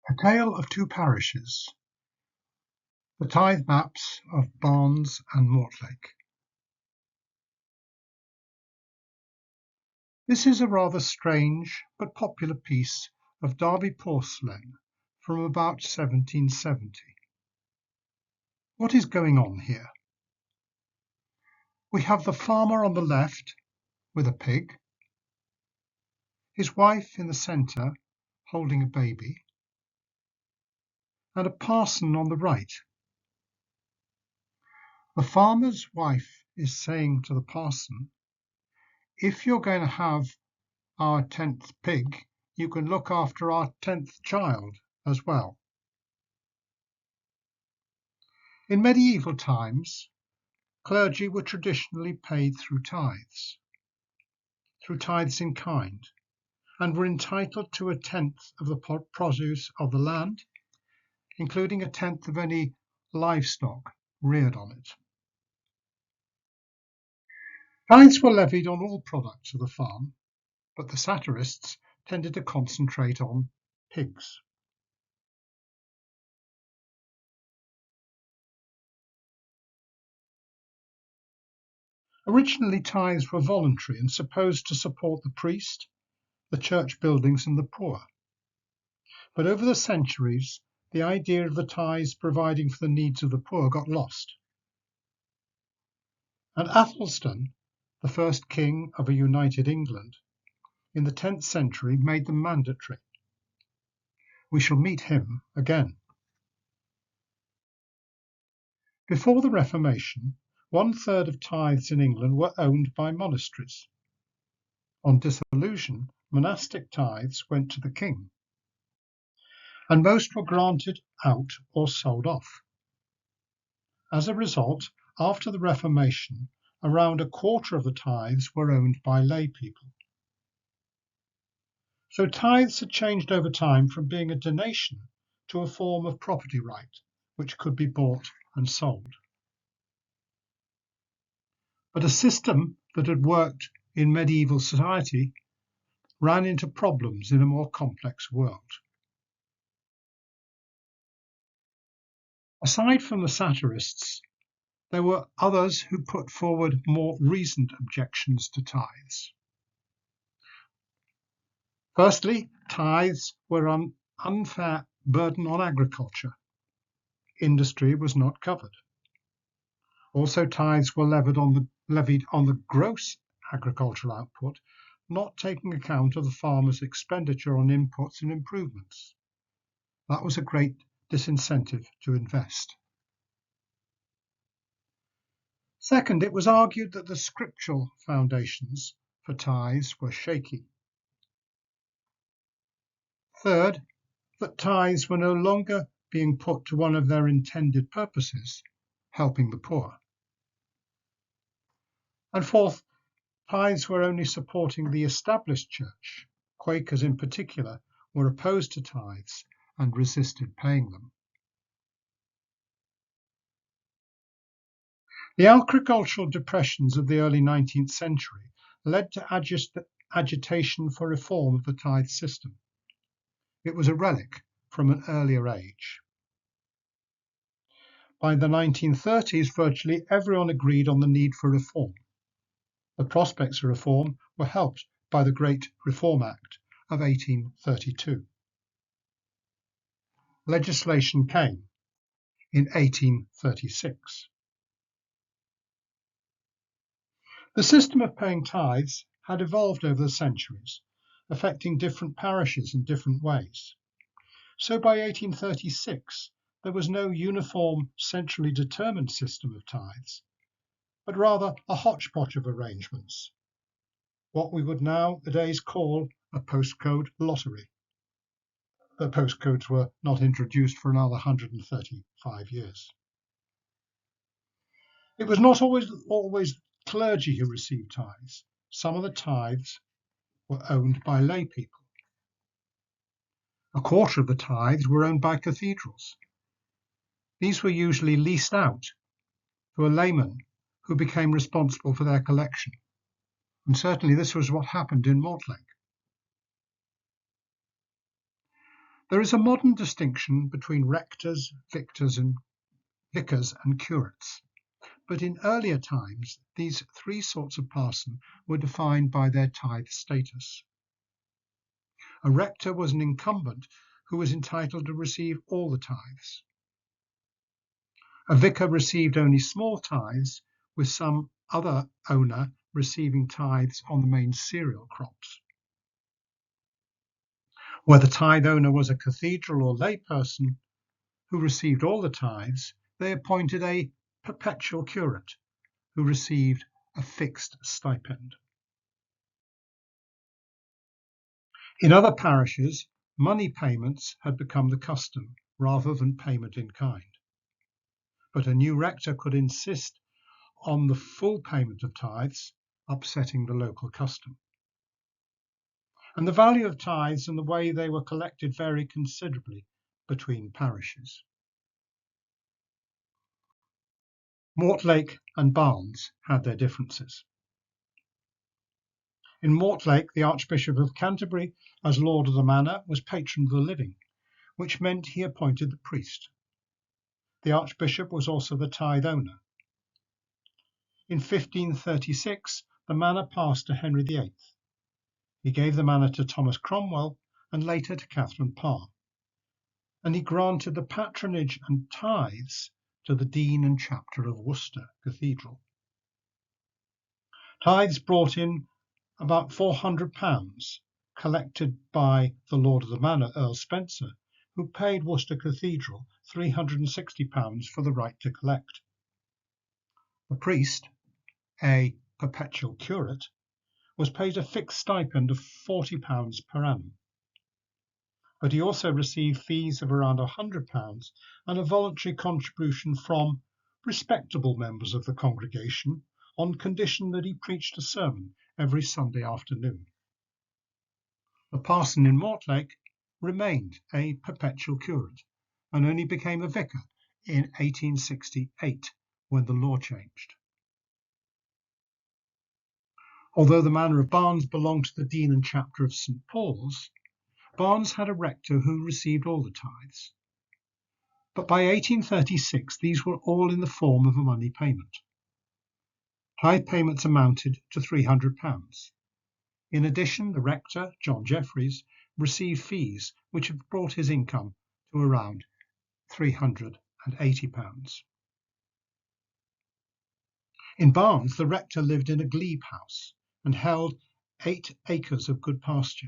A Tale of Two Parishes, the Tithe Maps of Barnes and Mortlake. This is a rather strange but popular piece of Derby porcelain from about 1770. What is going on here? We have the farmer on the left with a pig, his wife in the centre holding a baby, and a parson on the right. The farmer's wife is saying to the parson, "If you're going to have our 10th pig, you can look after our 10th child as well." In medieval times, clergy were traditionally paid through tithes in kind, and were entitled to a 10th of the produce of the land, including a 10th of any livestock reared on it. Tithes were levied on all products of the farm, but the satirists tended to concentrate on pigs. Originally, tithes were voluntary and supposed to support the priest, the church buildings, and the poor. But over the centuries, the idea of the tithes providing for the needs of the poor got lost. And Athelstan, the first king of a united England, in the 10th century made them mandatory. We shall meet him again. Before the Reformation, 1/3 of tithes in England were owned by monasteries. On dissolution, monastic tithes went to the king, and most were granted out or sold off. As a result, after the Reformation, around 1/4 of the tithes were owned by lay people. So tithes had changed over time from being a donation to a form of property right, which could be bought and sold. But a system that had worked in medieval society ran into problems in a more complex world. Aside from the satirists, there were others who put forward more reasoned objections to tithes. Firstly, tithes were an unfair burden on agriculture. Industry was not covered. Also, tithes were levied on the gross agricultural output, not taking account of the farmer's expenditure on inputs and improvements. That was a great disincentive to invest. Second, it was argued that the scriptural foundations for tithes were shaky. Third, that tithes were no longer being put to one of their intended purposes, helping the poor. And fourth, tithes were only supporting the established church. Quakers in particular were opposed to tithes and resisted paying them. The agricultural depressions of the early 19th century led to agitation for reform of the tithe system. It was a relic from an earlier age. By the 1930s, virtually everyone agreed on the need for reform. The prospects of reform were helped by the Great Reform Act of 1832. Legislation came in 1836. The system of paying tithes had evolved over the centuries, affecting different parishes in different ways. So by 1836, there was no uniform, centrally determined system of tithes, but rather a hodgepodge of arrangements, what we would nowadays call a postcode lottery. The postcodes were not introduced for another 135 years. It was not always clergy who received tithes. Some of the tithes were owned by lay people. 1/4 of the tithes were owned by cathedrals. These were usually leased out to a layman who became responsible for their collection. And certainly this was what happened in Mortlake. There is a modern distinction between rectors, vicars and curates, but in earlier times these three sorts of parson were defined by their tithe status. A rector was an incumbent who was entitled to receive all the tithes. A vicar received only small tithes, with some other owner receiving tithes on the main cereal crops. Where the tithe owner was a cathedral or layperson who received all the tithes, they appointed a perpetual curate who received a fixed stipend. In other parishes, money payments had become the custom rather than payment in kind. But a new rector could insist on the full payment of tithes, upsetting the local custom. And the value of tithes and the way they were collected vary considerably between parishes. Mortlake and Barnes had their differences. In Mortlake, the Archbishop of Canterbury, as Lord of the Manor, was patron of the living, which meant he appointed the priest. The Archbishop was also the tithe owner. In 1536, the manor passed to Henry VIII. He gave the manor to Thomas Cromwell and later to Catherine Parr. And he granted the patronage and tithes to the Dean and Chapter of Worcester Cathedral. Tithes brought in about £400, collected by the Lord of the Manor, Earl Spencer, who paid Worcester Cathedral £360 for the right to collect. The priest, a perpetual curate, was paid a fixed stipend of £40 per annum. But he also received fees of around £100 and a voluntary contribution from respectable members of the congregation on condition that he preached a sermon every Sunday afternoon. The parson in Mortlake remained a perpetual curate and only became a vicar in 1868 when the law changed. Although the manor of Barnes belonged to the Dean and Chapter of St Paul's, Barnes had a rector who received all the tithes. But by 1836 these were all in the form of a money payment. Tithe payments amounted to £300. In addition, the rector, John Jeffreys, received fees which had brought his income to around £380. In Barnes, the rector lived in a glebe house and held 8 acres of good pasture,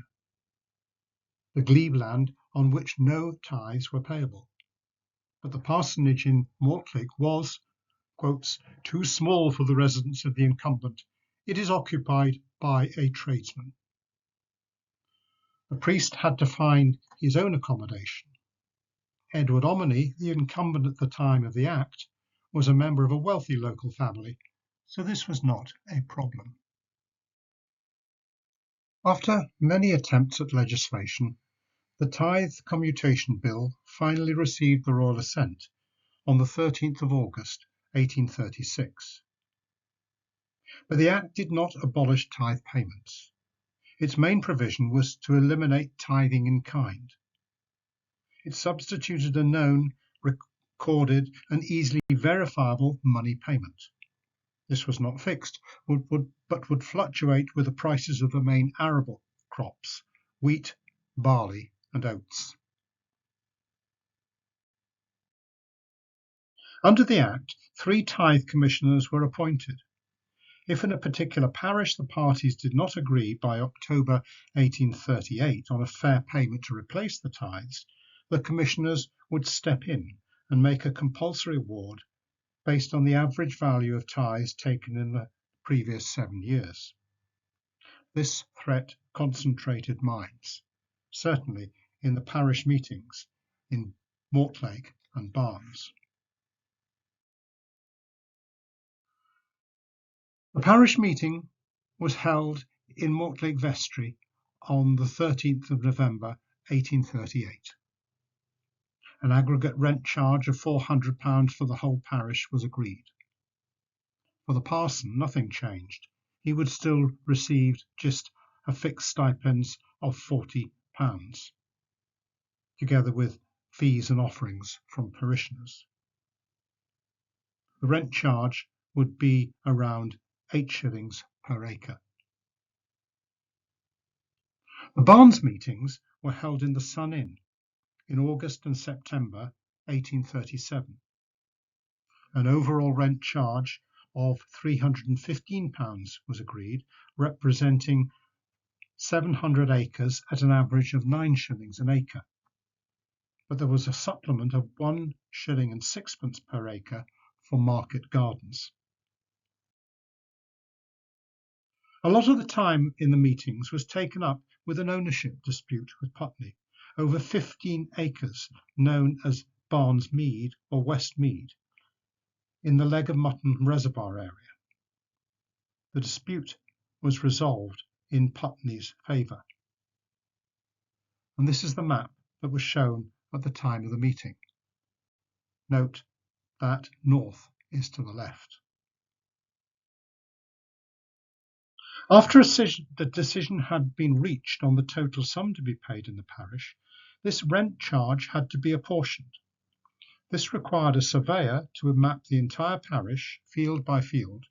the glebe land on which no tithes were payable. But the parsonage in Mortlake was, quotes, too small for the residence of the incumbent. It is occupied by a tradesman. The priest had to find his own accommodation. Edward Ominy, the incumbent at the time of the Act, was a member of a wealthy local family, so this was not a problem. After many attempts at legislation, the Tithe Commutation Bill finally received the royal assent on the 13th of August 1836. But the Act did not abolish tithe payments. Its main provision was to eliminate tithing in kind. It substituted a known, recorded and easily verifiable money payment. This was not fixed, but would fluctuate with the prices of the main arable crops, wheat, barley and oats. Under the Act, 3 tithe commissioners were appointed. If in a particular parish the parties did not agree by October 1838 on a fair payment to replace the tithes, the commissioners would step in and make a compulsory award based on the average value of tithes taken in the previous 7 years. This threat concentrated minds, certainly in the parish meetings in Mortlake and Barnes. The parish meeting was held in Mortlake Vestry on the 13th of November 1838. An aggregate rent charge of £400 for the whole parish was agreed. For the parson, nothing changed. He would still receive just a fixed stipend of £40. together with fees and offerings from parishioners. The rent charge would be around 8 shillings per acre. The Barnes meetings were held in the Sun Inn in August and September 1837. An overall rent charge of £315 was agreed, representing 700 acres at an average of 9 shillings an acre. But there was a supplement of 1 shilling and sixpence per acre for market gardens. A lot of the time in the meetings was taken up with an ownership dispute with Putney over 15 acres known as Barnes Mead or West Mead in the Leg of Mutton Reservoir area. The dispute was resolved in Putney's favour. And this is the map that was shown at the time of the meeting. Note that north is to the left. After the decision had been reached on the total sum to be paid in the parish, this rent charge had to be apportioned. This required a surveyor to map the entire parish, field by field,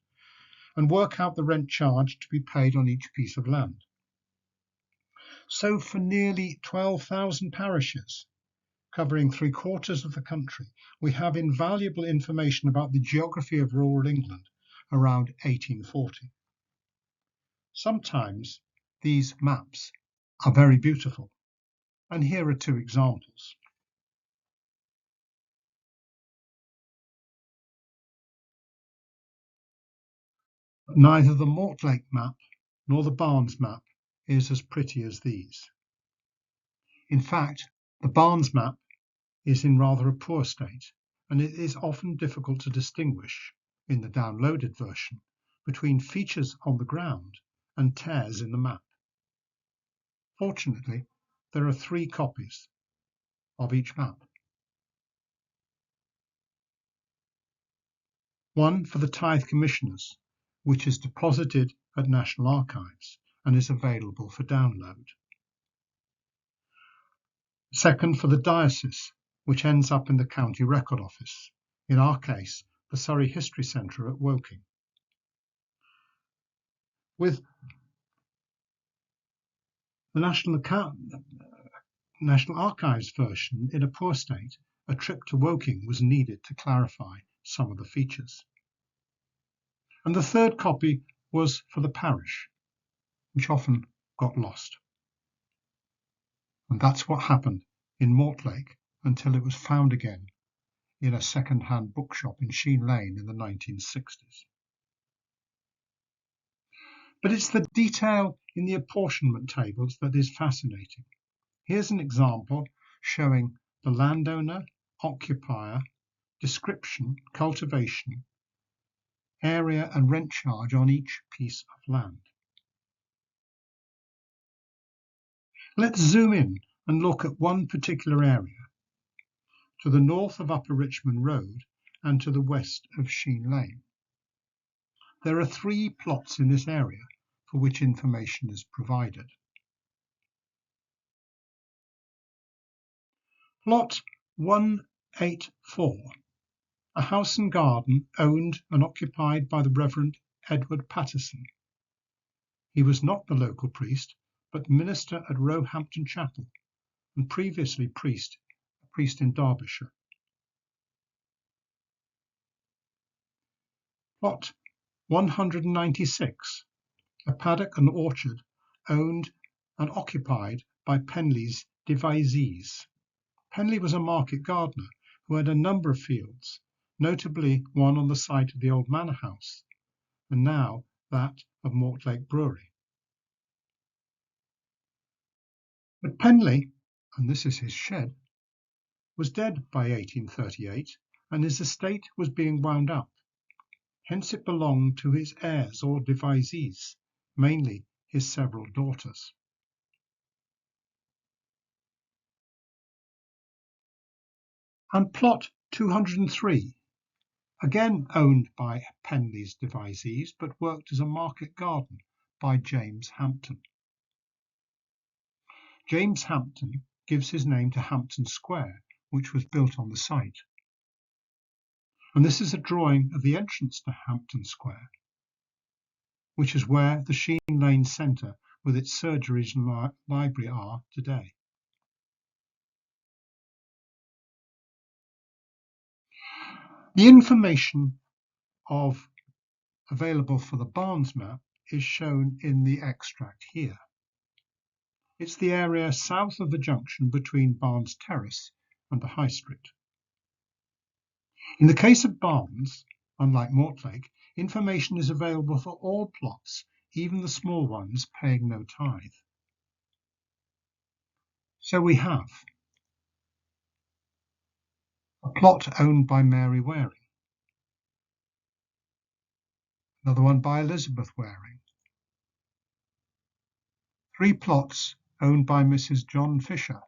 and work out the rent charge to be paid on each piece of land. So for nearly 12,000 parishes, covering 3/4 of the country, we have invaluable information about the geography of rural England around 1840. Sometimes these maps are very beautiful, and here are 2 examples. Neither the Mortlake map nor the Barnes map is as pretty as these. In fact, the Barnes map is in rather a poor state, and it is often difficult to distinguish, in the downloaded version, between features on the ground and tears in the map. Fortunately, there are 3 copies of each map. One for the Tithe Commissioners, which is deposited at National Archives and is available for download. Second for the diocese, which ends up in the County Record Office, in our case, the Surrey History Centre at Woking. With the National Archives version in a poor state, a trip to Woking was needed to clarify some of the features. And the third copy was for the parish, which often got lost. And that's what happened in Mortlake until it was found again in a second-hand bookshop in Sheen Lane in the 1960s. But it's the detail in the apportionment tables that is fascinating. Here's an example showing the landowner, occupier, description, cultivation, area and rent charge on each piece of land. Let's zoom in and look at one particular area, to the north of Upper Richmond Road and to the west of Sheen Lane. There are 3 plots in this area for which information is provided. Plot 184, a house and garden owned and occupied by the Reverend Edward Patterson. He was not the local priest, but minister at Roehampton Chapel, and previously a priest in Derbyshire. Plot 196, a paddock and orchard owned and occupied by Penley's devisees. Penley was a market gardener who had a number of fields, notably one on the site of the old manor house, and now that of Mortlake Brewery. But Penley, and this is his shed, was dead by 1838, and his estate was being wound up. Hence it belonged to his heirs or devisees, mainly his several daughters. And plot 203, again owned by Penley's devisees, but worked as a market garden by James Hampton. James Hampton gives his name to Hampton Square, which was built on the site. And this is a drawing of the entrance to Hampton Square, which is where the Sheen Lane Centre with its surgeries and library are today. The information available for the Barnes map is shown in the extract here. It's the area south of the junction between Barnes Terrace and the High Street. In the case of Barnes, unlike Mortlake, information is available for all plots, even the small ones paying no tithe. So we have a plot owned by Mary Waring, another one by Elizabeth Waring, 3 plots owned by Mrs. John Fisher,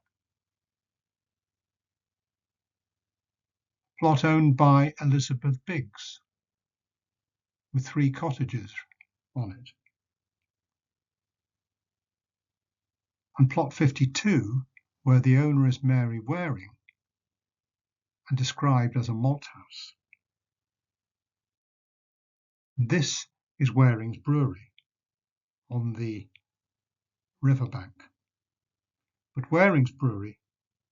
plot owned by Elizabeth Biggs, with 3 cottages on it, and plot 52, where the owner is Mary Waring and described as a malt house. This is Waring's Brewery on the riverbank, but Waring's Brewery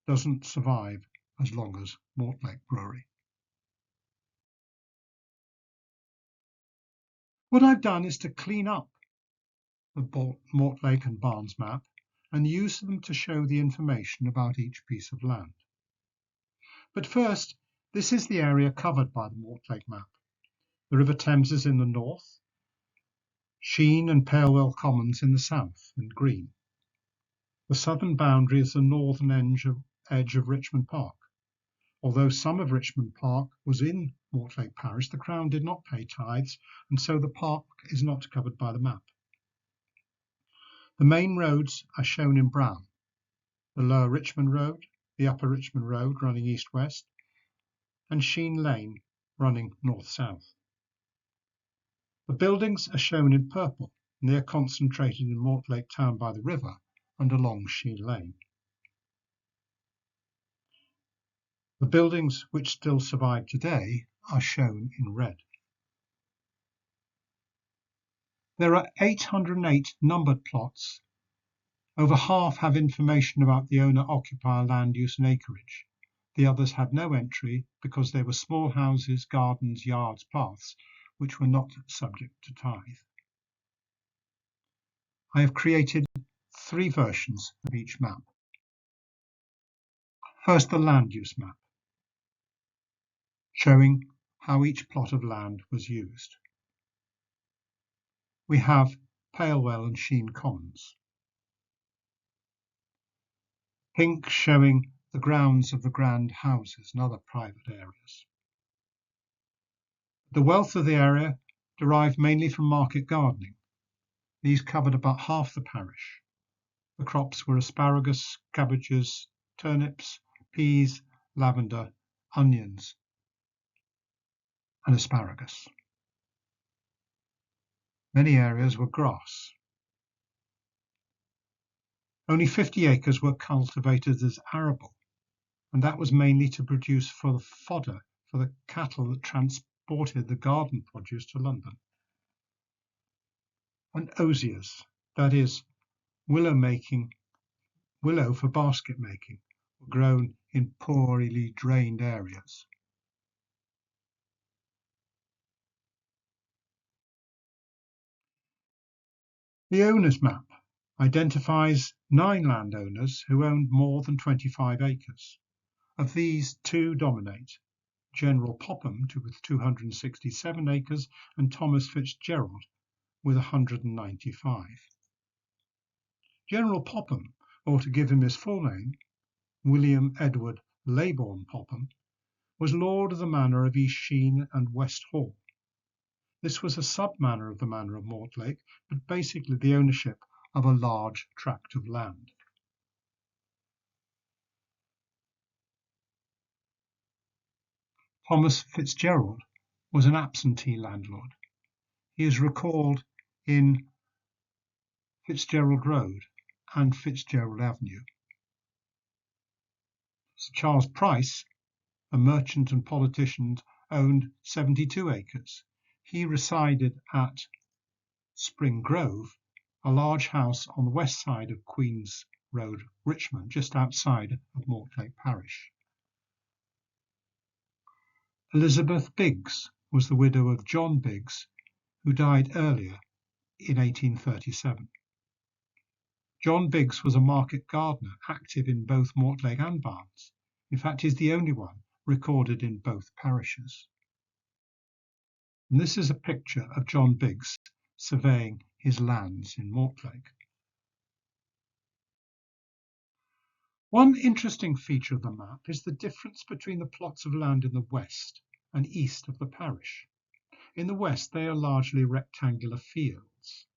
doesn't survive as long as Mortlake Brewery. What I've done is to clean up the Mortlake and Barnes map and use them to show the information about each piece of land. But first, this is the area covered by the Mortlake map. The River Thames is in the north, Sheen and Palewell Commons in the south in green. The southern boundary is the northern edge of Richmond Park. Although some of Richmond Park was in Mortlake Parish, the Crown did not pay tithes, and so the park is not covered by the map. The main roads are shown in brown: the Lower Richmond Road, the Upper Richmond Road running east-west, and Sheen Lane running north-south. The buildings are shown in purple, and they are concentrated in Mortlake town by the river and along Sheen Lane. The buildings which still survive today are shown in red. There are 808 numbered plots. Over half have information about the owner-occupier land use and acreage. The others had no entry because they were small houses, gardens, yards, paths, which were not subject to tithe. I have created 3 versions of each map. First, the land use map, showing how each plot of land was used. We have Palewell and Sheen Commons. Pink showing the grounds of the grand houses and other private areas. The wealth of the area derived mainly from market gardening. These covered about half the parish. The crops were asparagus, cabbages, turnips, peas, lavender, onions, and asparagus. Many areas were grass. Only 50 acres were cultivated as arable, and that was mainly to produce for the fodder for the cattle that transported the garden produce to London. And osiers, that is, willow for basket making, were grown in poorly drained areas. The owner's map identifies 9 landowners who owned more than 25 acres. Of these, 2 dominate: General Popham with 267 acres and Thomas Fitzgerald with 195. General Popham, or to give him his full name, William Edward Leybourne Popham, was lord of the manor of East Sheen and West Hall. This was a sub-manor of the manor of Mortlake, but basically the ownership of a large tract of land. Thomas Fitzgerald was an absentee landlord. He is recalled in Fitzgerald Road and Fitzgerald Avenue. Sir Charles Price, a merchant and politician, owned 72 acres. He resided at Spring Grove, a large house on the west side of Queen's Road, Richmond, just outside of Mortlake Parish. Elizabeth Biggs was the widow of John Biggs, who died earlier in 1837. John Biggs was a market gardener active in both Mortlake and Barnes. In fact, he's the only one recorded in both parishes. And this is a picture of John Biggs surveying his lands in Mortlake. One interesting feature of the map is the difference between the plots of land in the west and east of the parish. In the west, they are largely rectangular fields,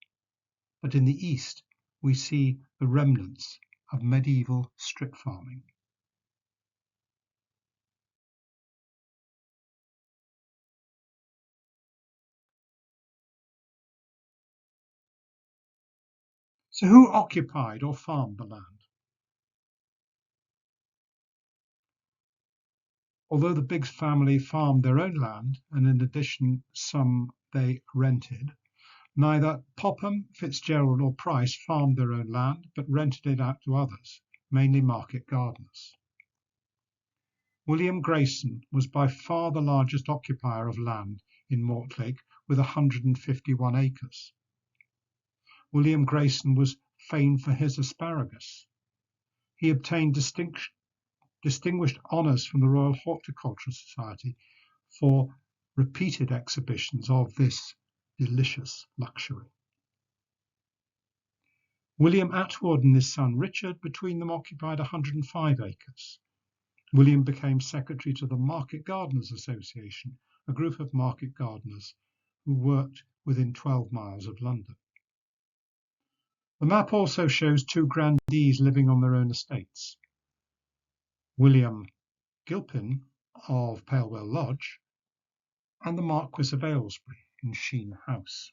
but in the east, we see the remnants of medieval strip farming. So who occupied or farmed the land? Although the Biggs family farmed their own land, and in addition some they rented, neither Popham, Fitzgerald or Price farmed their own land, but rented it out to others, mainly market gardeners. William Grayson was by far the largest occupier of land in Mortlake, with 151 acres. William Grayson was famed for his asparagus. He obtained distinguished honours from the Royal Horticultural Society for repeated exhibitions of this delicious luxury. William Atwood and his son Richard between them occupied 105 acres. William became secretary to the Market Gardeners Association, a group of market gardeners who worked within 12 miles of London. The map also shows two grandees living on their own estates. William Gilpin of Palewell Lodge and the Marquis of Aylesbury in Sheen House.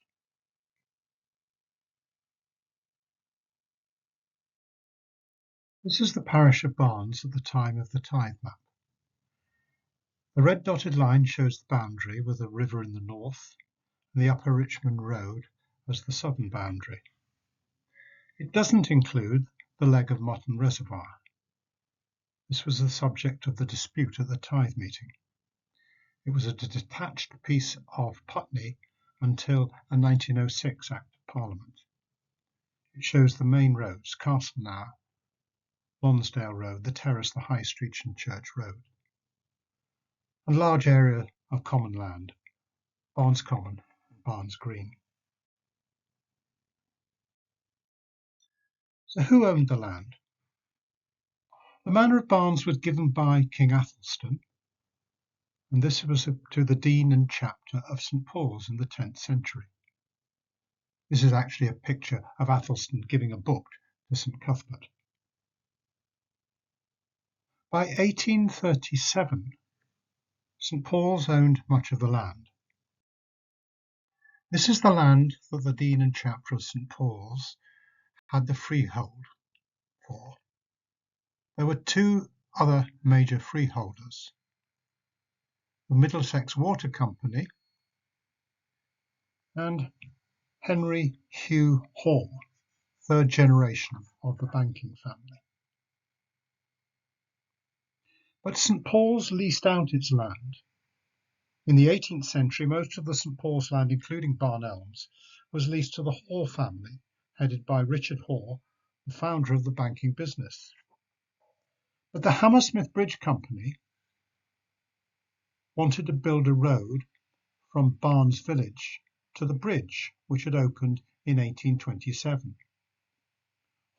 This is the parish of Barnes at the time of the tithe map. The red dotted line shows the boundary with the river in the north and the Upper Richmond Road as the southern boundary. It doesn't include the leg of Mutton Reservoir. This was the subject of the dispute at the tithe meeting. It was a detached piece of Putney until a 1906 Act of Parliament. It shows the main roads, Castleknow, Lonsdale Road, the Terrace, the High Street and Church Road. A large area of common land, Barnes Common and Barnes Green. So who owned the land? The manor of Barnes was given by King Athelstan, and this was to the dean and chapter of St Paul's in the 10th century. This is actually a picture of Athelstan giving a book to St Cuthbert. By 1837, St Paul's owned much of the land. This is the land that the dean and chapter of St Paul's had the freehold for. There were two other major freeholders, the Middlesex Water Company and Henry Hugh Hall, third generation of the banking family. But St Paul's leased out its land. In the 18th century, most of the St Paul's land, including Barn Elms, was leased to the Hoare family, headed by Richard Hoare, the founder of the banking business. But the Hammersmith Bridge Company wanted to build a road from Barnes Village to the bridge, which had opened in 1827.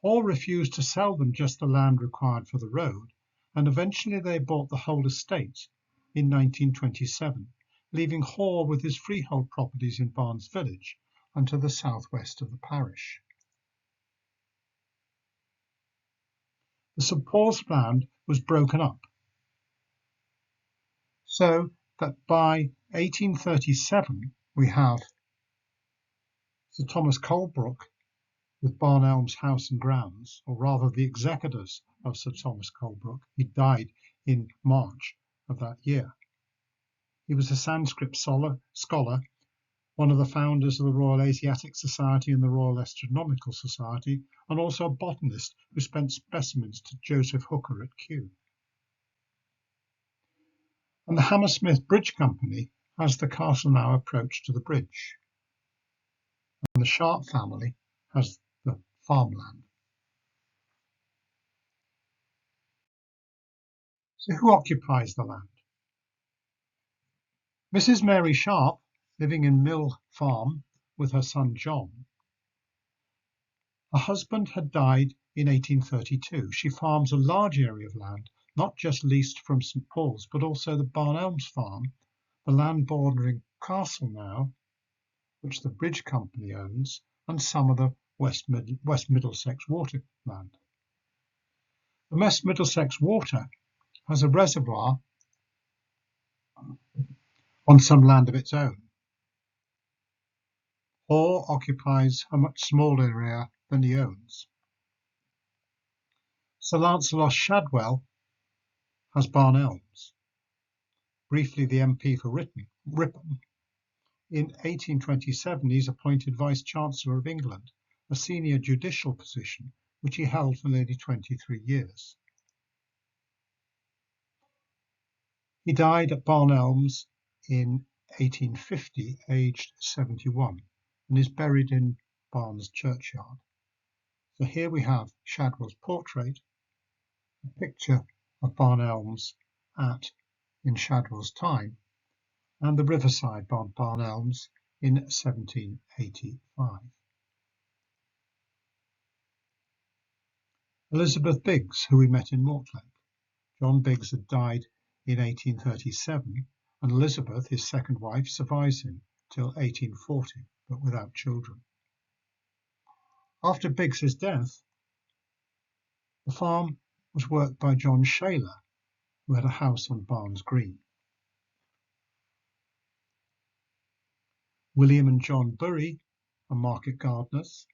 Hoare refused to sell them just the land required for the road, and eventually they bought the whole estate in 1927, leaving Hoare with his freehold properties in Barnes Village and to the southwest of the parish. The St Paul's land was broken up, so that by 1837 we have Sir Thomas Colebrook with Barn Elms House and Grounds, or rather the executors of Sir Thomas Colebrook. He died in March of that year. He was a Sanskrit scholar, one of the founders of the Royal Asiatic Society and the Royal Astronomical Society, and also a botanist who sent specimens to Joseph Hooker at Kew. And the Hammersmith Bridge Company has the Castleknock approach to the bridge. And the Sharp family has the farmland. So who occupies the land? Mrs. Mary Sharp, living in Mill Farm with her son John. Her husband had died in 1832. She farms a large area of land, not just leased from St Paul's, but also the Barn Elms farm, the land bordering Castleknock, which the Bridge Company owns, and some of the West Middlesex water land. The West Middlesex water has a reservoir on some land of its own, or occupies a much smaller area than he owns. Sir Lancelot Shadwell has Barn Elms, briefly the MP for Ripon. In 1827 he is appointed Vice-Chancellor of England, a senior judicial position which he held for nearly 23 years. He died at Barn Elms in 1850, aged 71, and is buried in Barnes churchyard. So here we have Shadwell's portrait, a picture of Barn Elms in Shadwell's time, and the riverside Barn Elms in 1785. Elizabeth Biggs, who we met in Mortlake. John Biggs had died in 1837, and Elizabeth, his second wife, survives him till 1840, but without children. After Biggs's death, the farm was worked by John Shaler, who had a house on Barnes Green. William and John Bury are market gardeners.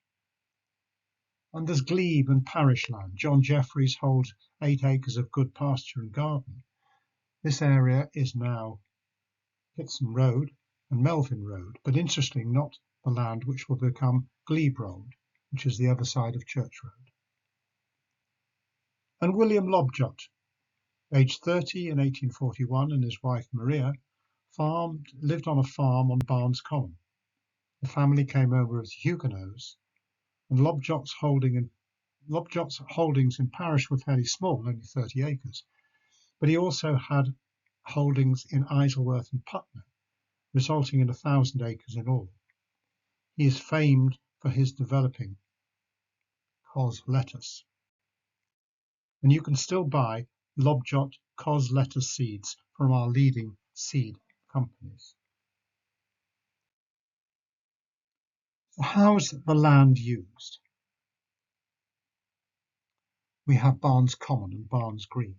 And there's glebe and parish land. John Jeffreys holds 8 acres of good pasture and garden. This area is now Hitson Road and Melvin Road, but interestingly not the land which will become Glebe Road, which is the other side of Church Road. And William Lobjot, aged 30 in 1841, and his wife Maria, lived on a farm on Barnes Common. The family came over as Huguenots, and Lobjot's holdings in parish were fairly small, only 30 acres, but he also had holdings in Isleworth and Putney, resulting in 1,000 acres in all. He is famed for his developing cos lettuce, and you can still buy Lobjot cos lettuce seeds from our leading seed companies. So how's the land used? We have Barnes Common and Barnes Green,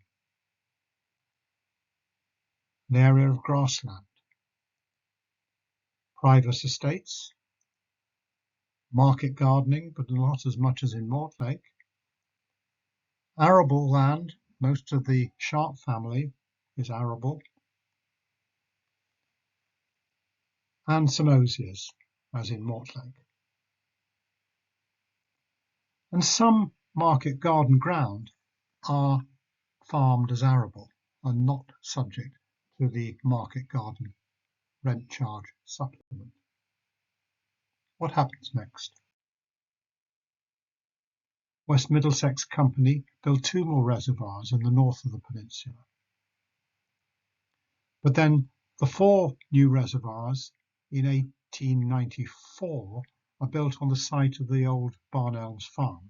an area of grassland, private estates, market gardening, but not as much as in Mortlake, arable land, most of the Sharp family is arable, and some osiers, as in Mortlake. And some market garden ground are farmed as arable and not subject to the market garden rent charge supplement. What happens next? West Middlesex Company built 2 more reservoirs in the north of the peninsula. But then the 4 new reservoirs in 1894 are built on the site of the old Barn Elms farm.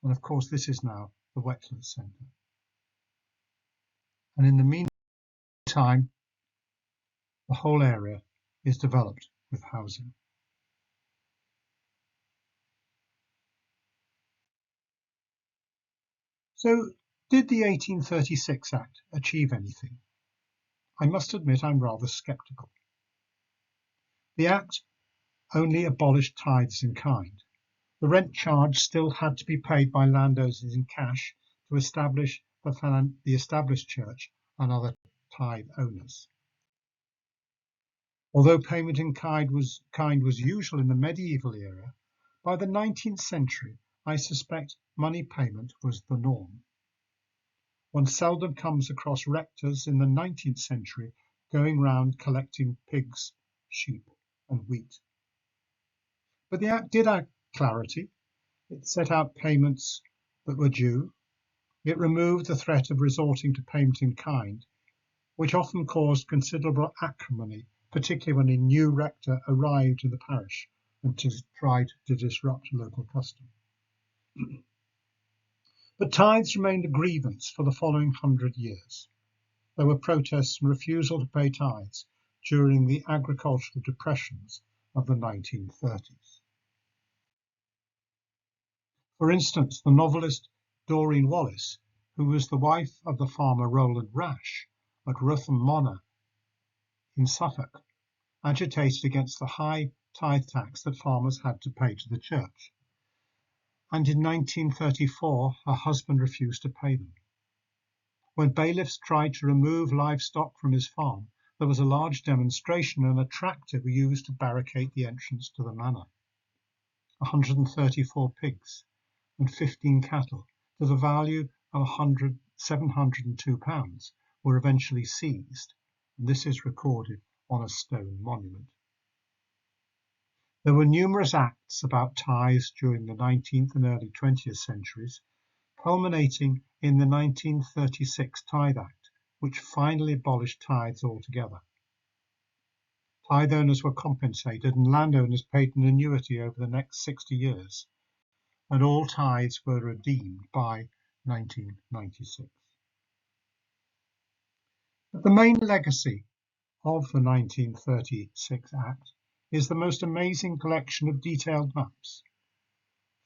And of course this is now the Wetlands Centre. And in the meantime, the whole area is developed with housing. So did the 1836 Act achieve anything? I must admit I'm rather sceptical. The Act only abolished tithes in kind. The rent charge still had to be paid by landowners in cash to establish the established church and other tithe owners. Although payment in kind was usual in the medieval era, by the 19th century I suspect money payment was the norm. One seldom comes across rectors in the 19th century going round collecting pigs, sheep and wheat. But the Act did add clarity. It set out payments that were due. It removed the threat of resorting to payment in kind, which often caused considerable acrimony, particularly when a new rector arrived in the parish and tried to disrupt local custom. But tithes remained a grievance for the following 100 years. There were protests and refusal to pay tithes during the agricultural depressions of the 1930s. For instance, the novelist Doreen Wallace, who was the wife of the farmer Roland Rash at Ruthven Manor in Suffolk, agitated against the high tithe tax that farmers had to pay to the church. And in 1934, her husband refused to pay them. When bailiffs tried to remove livestock from his farm, there was a large demonstration and a tractor was used to barricade the entrance to the manor. 134 pigs and 15 cattle, to the value of £702, were eventually seized, and this is recorded on a stone monument. There were numerous acts about tithes during the 19th and early 20th centuries, culminating in the 1936 Tithe Act, which finally abolished tithes altogether. Tithe owners were compensated and landowners paid an annuity over the next 60 years, and all tithes were redeemed by 1996. But the main legacy of the 1936 Act is the most amazing collection of detailed maps.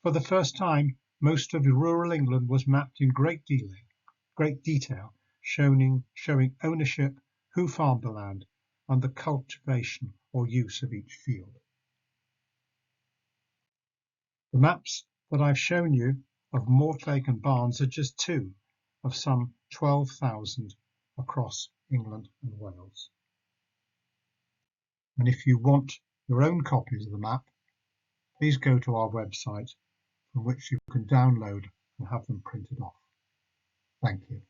For the first time, most of rural England was mapped in great detail, showing ownership, who farmed the land, and the cultivation or use of each field. The maps that I've shown you of Mortlake and Barnes are just two of some 12,000 across England and Wales. And if you want your own copies of the map, please go to our website, from which you can download and have them printed off. Thank you.